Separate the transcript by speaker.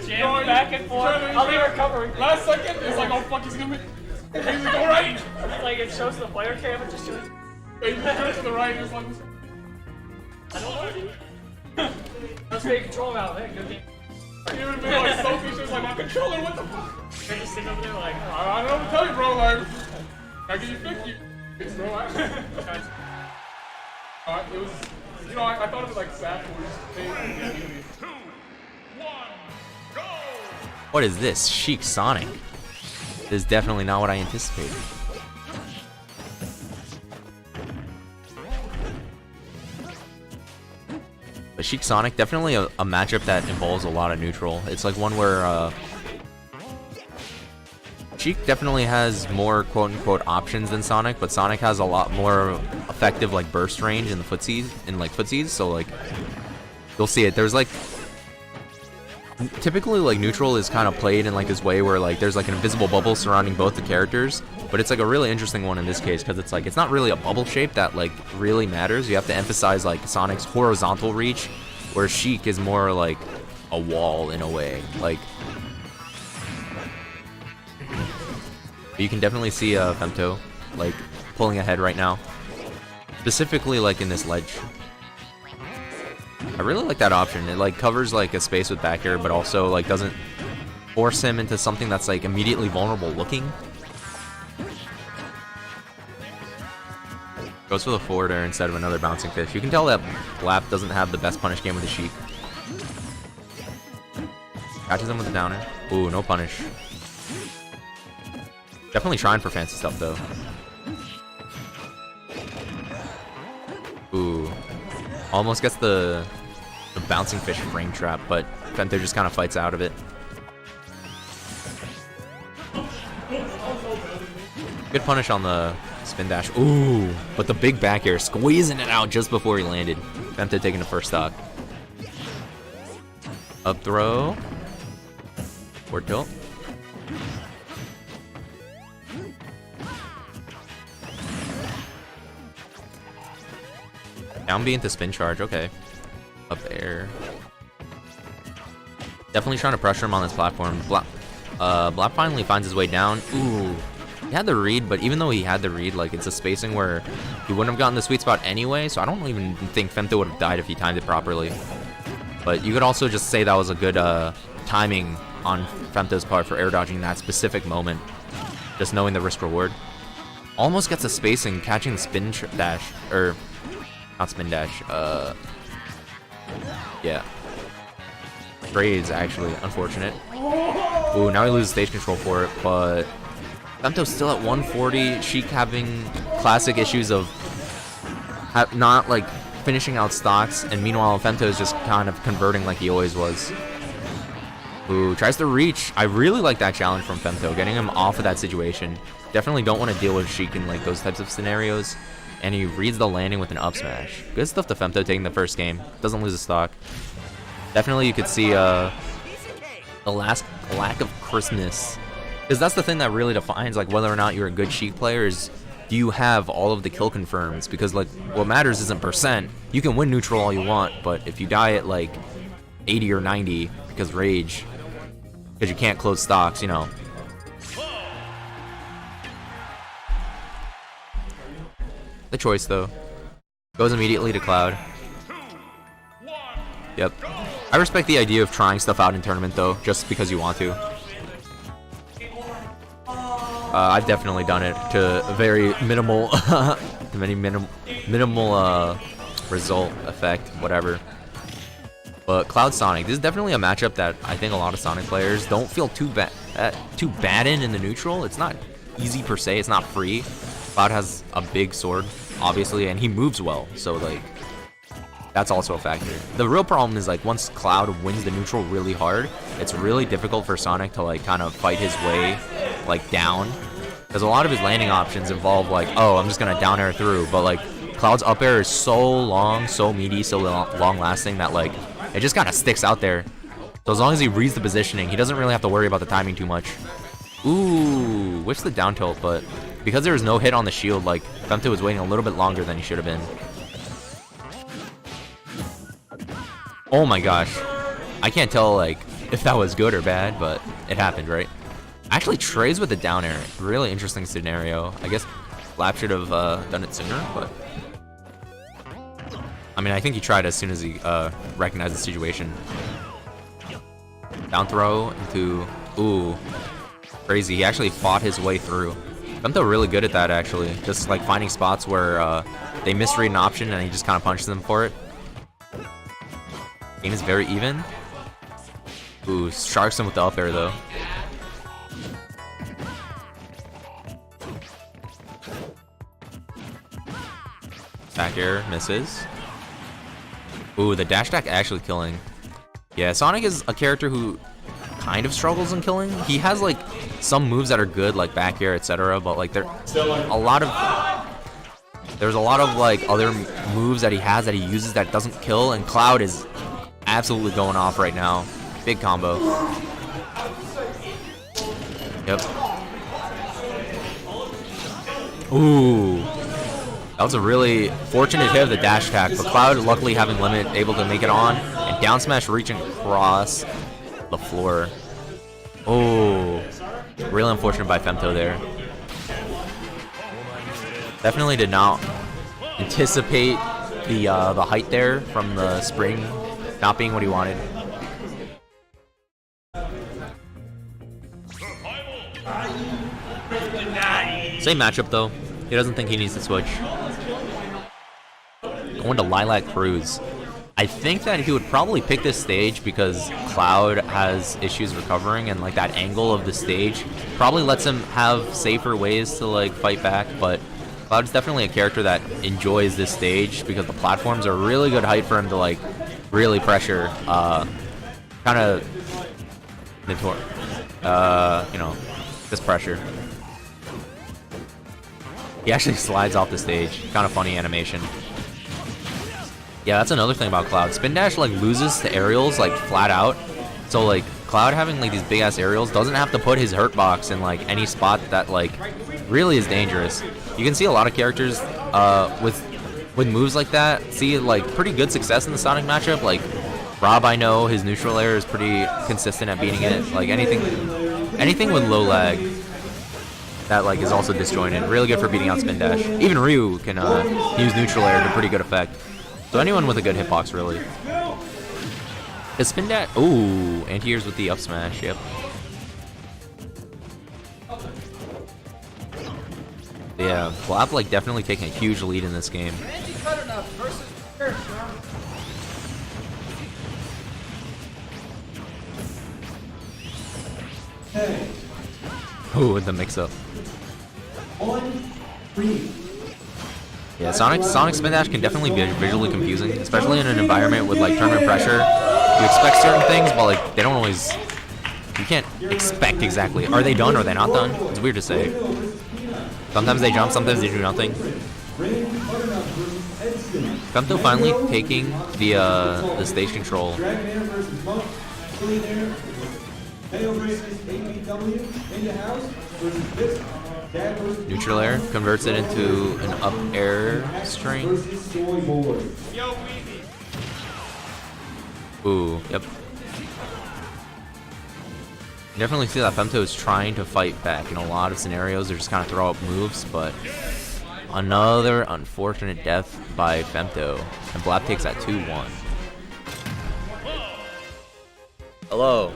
Speaker 1: Jam back and forth. I'll be recovering.
Speaker 2: Last second, it's like, oh fuck, he's gonna be. He's gonna go right.
Speaker 1: It's like it shows the player cam and just shows.
Speaker 2: He just goes to the right and it's like.
Speaker 1: I don't know, dude. Let's make control out. Hey, good game.
Speaker 2: He would be like so features like my controller, what the fuck?
Speaker 1: You're just sitting over there like,
Speaker 2: I don't know what to tell you, bro. Like, I give you 50. It's bro. It was, you know, I thought it was like sad for his 2, 1, go!
Speaker 3: What is this? Sheik Sonic. This is definitely not what I anticipated. But Sheik Sonic, definitely a matchup that involves a lot of neutral. It's like one where Sheik definitely has more quote-unquote options than Sonic, but Sonic has a lot more effective like burst range in the footsies, so like you'll see it. There's like typically like neutral is kind of played in like this way where like there's like an invisible bubble surrounding both the characters, but it's like a really interesting one in this case because it's like it's not really a bubble shape that like really matters. You have to emphasize like Sonic's horizontal reach, where Sheik is more like a wall in a way. Like you can definitely see Femto like pulling ahead right now, specifically like in this ledge. I really like that option. It like covers like a space with back air, but also like doesn't force him into something that's like immediately vulnerable looking. Goes for the forward air instead of another bouncing fish. You can tell that BLaP doesn't have the best punish game with the Sheik. Catches him with the downer. Ooh, no punish. Definitely trying for fancy stuff though. Ooh. Almost gets the bouncing fish frame trap, but Femto just kind of fights out of it. Good punish on the spin dash. Ooh, but the big back air squeezing it out just before he landed. Femto taking the first stock. Up throw. Forward tilt. Down B into spin charge, okay. Up air. Definitely trying to pressure him on this platform. BLaP finally finds his way down. Ooh. He had the read, but even though he had the read, like it's a spacing where he wouldn't have gotten the sweet spot anyway, so I don't even think Femto would have died if he timed it properly. But you could also just say that was a good timing on Femto's part for air dodging that specific moment. Just knowing the risk reward. Almost gets a spacing, catching the spin dash, or not spin dash, yeah. Trades, actually, unfortunate. Ooh, now he loses stage control for it, but Femto's still at 140. Sheik having classic issues of not, like, finishing out stocks, and meanwhile, Femto is just kind of converting like he always was. Ooh, tries to reach. I really like that challenge from Femto, getting him off of that situation. Definitely don't want to deal with Sheik in, like, those types of scenarios. And he reads the landing with an up smash. Good stuff to Femto taking the first game. Doesn't lose a stock. Definitely you could see the lack of crispness. Because that's the thing that really defines like whether or not you're a good Sheik player is, do you have all of the kill confirms? Because like what matters isn't percent. You can win neutral all you want, but if you die at like 80 or 90 because rage, because you can't close stocks, you know. The choice though goes immediately to Cloud. Yep. I respect the idea of trying stuff out in tournament though, just because you want to. I've definitely done it to a very minimal, minimal result effect, whatever. But Cloud Sonic, this is definitely a matchup that I think a lot of Sonic players don't feel too bad in the neutral. It's not easy per se. It's not free. Cloud has a big sword, obviously, and he moves well, so like that's also a factor. The real problem is like once Cloud wins the neutral really hard, it's really difficult for Sonic to like kind of fight his way like down, because a lot of his landing options involve like, oh, I'm just gonna down air through, but like Cloud's up air is so long, so meaty, so long lasting that like it just kind of sticks out there. So as long as he reads the positioning, he doesn't really have to worry about the timing too much. Ooh, whiffs the down tilt, but because there was no hit on the shield, like Femto was waiting a little bit longer than he should have been. Oh my gosh. I can't tell like if that was good or bad, but it happened, right? Actually, trays with the down air. Really interesting scenario. I guess BLaP should have done it sooner, but I mean, I think he tried as soon as he recognized the situation. Down throw into, ooh, crazy. He actually fought his way through. Femto really good at that, actually. Just like finding spots where they misread an option and he just kind of punches them for it. Game is very even. Ooh, sharks him with the up air though. Back air misses. Ooh, the dash attack actually killing. Yeah, Sonic is a character who kind of struggles in killing. He has like some moves that are good, like back air, etc. But like there's a lot of like other moves that he has that he uses that doesn't kill, and Cloud is absolutely going off right now. Big combo. Yep. Ooh. That was a really fortunate hit of the dash attack, but Cloud, luckily having limit, able to make it on, and down smash reaching across the floor. Oh, really unfortunate by Femto there. Definitely did not anticipate the height there from the spring not being what he wanted. Same matchup though. He doesn't think he needs to switch. Going to Lilac Cruise. I think that he would probably pick this stage because Cloud has issues recovering, and like that angle of the stage probably lets him have safer ways to like fight back, but Cloud's definitely a character that enjoys this stage because the platforms are really good height for him to like really pressure kind of you know, this pressure. He actually slides off the stage. Kind of funny animation. Yeah, that's another thing about Cloud. Spin dash like loses to aerials like flat out. So like Cloud having like these big ass aerials doesn't have to put his hurt box in like any spot that like really is dangerous. You can see a lot of characters with moves like that see like pretty good success in the Sonic matchup. Like Rob, I know his neutral air is pretty consistent at beating it. Like anything with low lag that like is also disjointed. Really good for beating out spin dash. Even Ryu can use neutral air to pretty good effect. So anyone with a good hitbox, really. The spin dash. Ooh, anti-airs with the up smash. Yep. Yeah, BLaP like definitely taking a huge lead in this game. Ooh, with the mix-up. Yeah, Sonic spin dash can definitely be visually confusing, especially in an environment with like tournament pressure. You expect certain things, but like they don't always. You can't expect exactly. Are they done? Or are they not done? It's weird to say. Sometimes they jump, sometimes they do nothing. Femto finally taking the stage control. Neutral air converts it into an up air string. Ooh, yep. You definitely see that Femto is trying to fight back in a lot of scenarios. They're just kind of throw up moves, but another unfortunate death by Femto. And BLaP takes that 2-1. Hello.